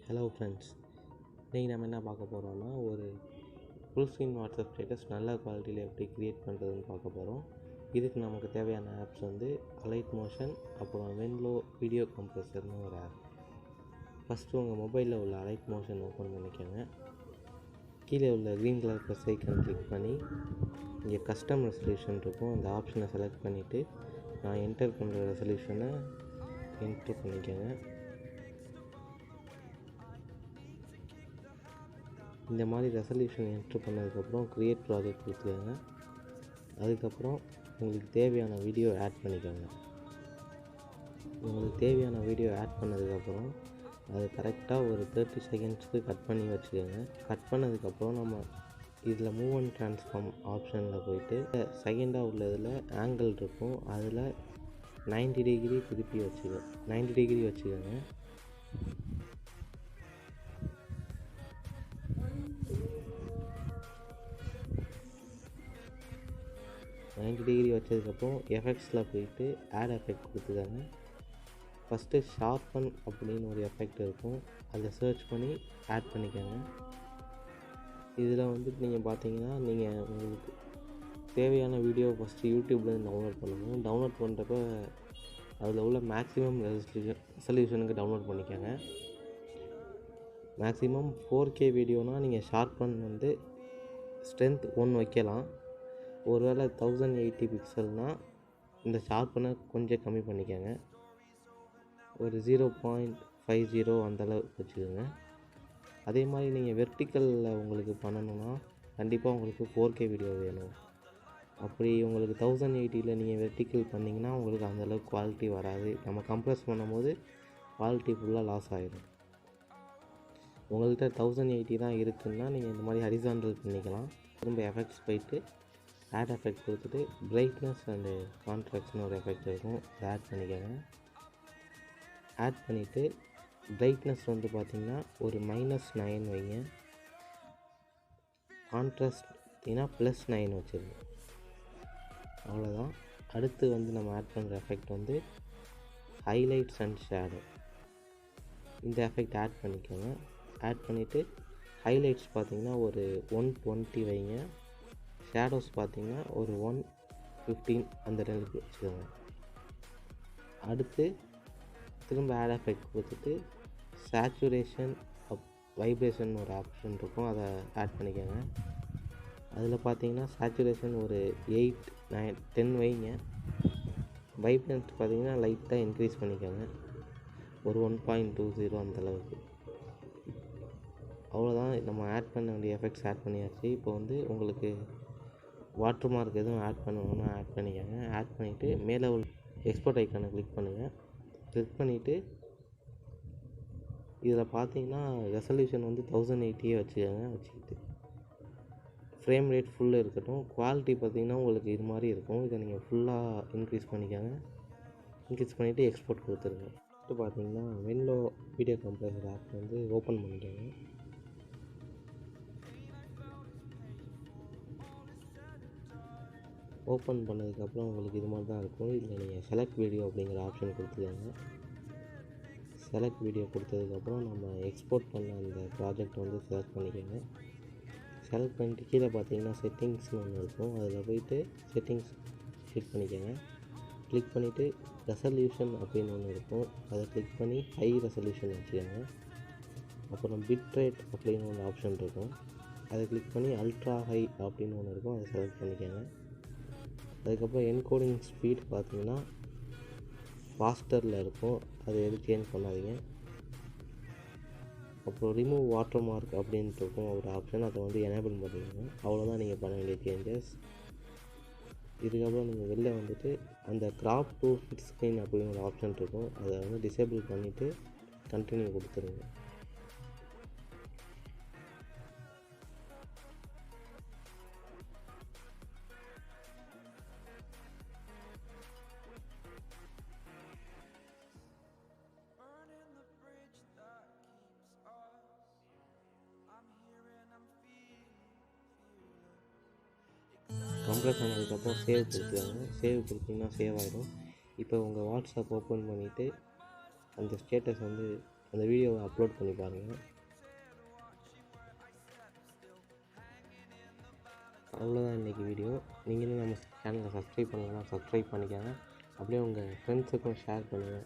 Hello friends, இன்றைக்கி நம்ம என்ன பார்க்க போகிறோம்னா ஒரு ஃபுல் ஸ்க்ரீன் வாட்ஸ்அப் ஸ்டேட்டஸ் நல்ல குவாலிட்டியில் எப்படி க்ரியேட் பண்ணுறதுன்னு பார்க்க போகிறோம். இதுக்கு நமக்கு தேவையான ஆப்ஸ் வந்து அலைட் மோஷன், அப்புறம் வென்லோ வீடியோ கம்ப்ரஸர்னு ஒரு ஆப். ஃபஸ்ட்டு உங்கள் மொபைலில் உள்ள அலைட் மோஷன் ஓப்பன் பண்ணிக்கோங்க. கீழே உள்ள green colour plus icon click பண்ணி இங்கே கஸ்டம் ரெசல்யூஷன் இருக்கும், அந்த ஆப்ஷனை செலக்ட் பண்ணிவிட்டு நான் என்டர் பண்ணுற ரெசல்யூஷனை என்ட்ரு பண்ணிக்கோங்க. இந்த மாதிரி ரெசல்யூஷன் என்ட்ரு பண்ணதுக்கப்புறம் க்ரியேட் ப்ராஜெக்ட் கொடுத்துக்கோங்க. அதுக்கப்புறம் உங்களுக்கு தேவையான வீடியோ ஆட் பண்ணிக்கோங்க. உங்களுக்கு தேவையான வீடியோ ஆட் பண்ணதுக்கப்புறம் அது கரெக்டாக ஒரு 30 செகண்ட்ஸ்க்கு கட் பண்ணி வச்சுக்கோங்க. கட் பண்ணதுக்கப்புறம் நம்ம இதில் மூவ் அண்ட் ட்ரான்ஸ்ஃபார்ம் ஆப்ஷனில் போயிட்டு செகண்டாக உள்ளதில் ஆங்கிள் இருக்கும், அதில் 90 டிகிரி திருப்பி 90 டிகிரி வச்சுக்கோங்க. டிகிரி வச்சதுக்கப்புறம் எஃபெக்ட்ஸில் போயிட்டு ஆட் எஃபெக்ட் கொடுத்துக்கோங்க. ஃபஸ்ட்டு ஷார்பன் அப்படின்னு ஒரு எஃபெக்ட் இருக்கும், அதை சர்ச் பண்ணி ஆட் பண்ணிக்கோங்க. இதில் வந்துட்டு நீங்கள் பார்த்தீங்கன்னா நீங்கள் உங்களுக்கு தேவையான வீடியோ ஃபஸ்ட்டு யூடியூப்லேருந்து டவுன்லோட் பண்ணணும். டவுன்லோட் பண்ணுறப்ப அதில் உள்ள மேக்ஸிமம் ரெசல்யூஷனுக்கு டவுன்லோட் பண்ணிக்கோங்க. மேக்ஸிமம் 4K வீடியோனால் நீங்கள் ஷார்பன் வந்து ஸ்ட்ரென்த் 1 வைக்கலாம். ஒருவேளை 1080 பிக்சல்னால் இந்த ஷார்ப்பனை கொஞ்சம் கம்மி பண்ணிக்கோங்க, ஒரு 0.50 அந்தளவுக்கு வச்சுக்கோங்க. அதே மாதிரி நீங்கள் வெர்டிக்கலில் உங்களுக்கு பண்ணணுன்னா கண்டிப்பாக உங்களுக்கு 4K வீடியோ வேணும். அப்படி உங்களுக்கு 1080யில் நீங்கள் வெர்டிக்கல் பண்ணிங்கன்னா உங்களுக்கு அந்தளவுக்கு குவாலிட்டி வராது. நம்ம கம்ப்ரஸ் பண்ணும்போது குவாலிட்டி ஃபுல்லாக லாஸ் ஆகிடும். உங்கள்கிட்ட 1080 தான் இருக்குதுன்னா நீங்கள் இந்த மாதிரி ஹரிசாண்டல் பண்ணிக்கலாம். திரும்ப எஃபெக்ட்ஸ் போயிட்டு ஆட் எஃபெக்ட் கொடுத்துட்டு பிரைட்னஸ் அண்டு கான்ட்ராஸ்ட்னு ஒரு எஃபெக்ட் இருக்கும், அதை ஆட் பண்ணிக்கோங்க. ஆட் பண்ணிவிட்டு பிரைட்னஸ் வந்து பார்த்திங்கன்னா ஒரு -9 வைங்க. கான்ட்ராஸ்ட் பார்த்திங்கன்னா +9 வச்சுருங்க. அவ்வளோதான். அடுத்து வந்து நம்ம ஆட் பண்ணுற எஃபெக்ட் வந்து ஹைலைட்ஸ் அண்ட் ஷேடோ. இந்த எஃபெக்ட் ஆட் பண்ணிக்கோங்க. ஆட் பண்ணிவிட்டு ஹைலைட்ஸ் பார்த்திங்கன்னா ஒரு 120 வைங்க. ஷேடோஸ் பார்த்திங்கன்னா ஒரு 115 அந்த ரேஞ்சுக்கு வச்சுக்கோங்க. அடுத்து திரும்ப ஆட் எஃபெக்ட் கொடுத்துட்டு சேச்சுரேஷன் வைப்ரேஷன் ஒரு ஆப்ஷன் இருக்கும், அதை ஆட் பண்ணிக்கோங்க. அதில் பார்த்தீங்கன்னா சேச்சுரேஷன் ஒரு 8, 9, 10 வைங்க. வைப்ரன்ஸ் பார்த்திங்கன்னா லைட்டாக இன்க்ரீஸ் பண்ணிக்கோங்க, ஒரு 1.20 அந்தளவுக்கு. அவ்வளோதான், நம்ம ஆட் பண்ண வேண்டிய எஃபெக்ட்ஸ் ஆட் பண்ணியாச்சு. இப்போ வந்து உங்களுக்கு வாட்டர் மார்க் எதுவும் ஆட் பண்ணணுன்னா ஆட் பண்ணிக்கோங்க. ஆட் பண்ணிவிட்டு மேலே உள்ள எக்ஸ்போர்ட் ஐக்கானை கிளிக் பண்ணுங்கள். கிளிக் பண்ணிவிட்டு இதில் பார்த்தீங்கன்னா ரெசல்யூஷன் வந்து 1080 வச்சுக்கோங்க. வச்சுக்கிட்டு ஃப்ரேம் ரேட் ஃபுல்லு இருக்கட்டும். குவாலிட்டி பார்த்திங்கன்னா உங்களுக்கு இது மாதிரி இருக்கும். இதை நீங்கள் ஃபுல்லாக இன்க்ரீஸ் பண்ணிக்கோங்க. இன்க்ரீஸ் பண்ணிவிட்டு எக்ஸ்போர்ட் கொடுத்துருங்க. அடுத்து பார்த்தீங்கன்னா வென்லோ வீடியோ கம்ப்ரஸர் ஆப் வந்து ஓப்பன் பண்ணிக்கோங்க. ஓப்பன் பண்ணதுக்கப்புறம் உங்களுக்கு இது மாதிரி தான் இருக்கும். இதில் நீங்கள் செலக்ட் வீடியோ அப்படிங்கிற ஆப்ஷன் கொடுத்துக்கோங்க. செலக்ட் வீடியோ கொடுத்ததுக்கப்புறம் நம்ம எக்ஸ்போர்ட் பண்ண அந்த ப்ராஜெக்ட் வந்து செலக்ட் பண்ணிக்கோங்க. செலக்ட் பண்ணிட்டு கீழே பார்த்தீங்கன்னா செட்டிங்ஸ்னு ஒன்று இருக்கும், அதில் போயிட்டு செட்டிங்ஸ் செட் பண்ணிக்கோங்க. கிளிக் பண்ணிவிட்டு ரெசல்யூஷன் அப்படின்னு ஒன்று இருக்கும், அதை கிளிக் பண்ணி ஹை ரெசல்யூஷன் வச்சுக்கோங்க. அப்புறம் பிட் ரேட் அப்படின்னு ஒன்று ஆப்ஷன் இருக்கும், அதை கிளிக் பண்ணி அல்ட்ரா ஹை அப்படின்னு ஒன்று இருக்கும், அதை செலக்ட் பண்ணிக்கோங்க. அதுக்கப்புறம் என்கோடிங் ஸ்பீட் பார்த்திங்கன்னா ஃபாஸ்டரில் இருக்கும், அதை எதுவும் சேஞ்ச் பண்ணாதீங்க. அப்புறம் ரிமூவ் வாட்டர் மார்க் அப்படின்ட்டு இருக்கும் ஒரு ஆப்ஷன், அதை வந்து எனேபிள் பண்ணிக்கோங்க. அவ்வளோதான் நீங்கள் பண்ண வேண்டிய சேஞ்சஸ். இதுக்கப்புறம் நீங்கள் வெளில வந்துட்டு அந்த கிராப் டு ஃபிட் ஸ்க்ரீன் அப்படின்னு ஒரு ஆப்ஷன் இருக்கும், அதை வந்து டிசேபிள் பண்ணிவிட்டு கண்டினியூ கொடுத்துருங்க. கம்ப்ரஸ் ஆனதுக்கப்புறம் சேவ் கொடுத்துருவாங்க. சேவ் கொடுத்தீங்கன்னா சேவ் ஆகிடும். இப்போ உங்கள் வாட்ஸ்அப் ஓப்பன் பண்ணிவிட்டு அந்த ஸ்டேட்டஸ் வந்து அந்த வீடியோவை அப்லோட் பண்ணி பாருங்கள். அவ்வளோதான் இன்றைக்கி வீடியோ. நீங்களும் நம்ம சேனலை சப்ஸ்கிரைப் பண்ணலாம், சப்ஸ்கிரைப் பண்ணிக்கோங்க. அப்படியே உங்கள் ஃப்ரெண்ட்ஸுக்கும் ஷேர் பண்ணுங்கள்.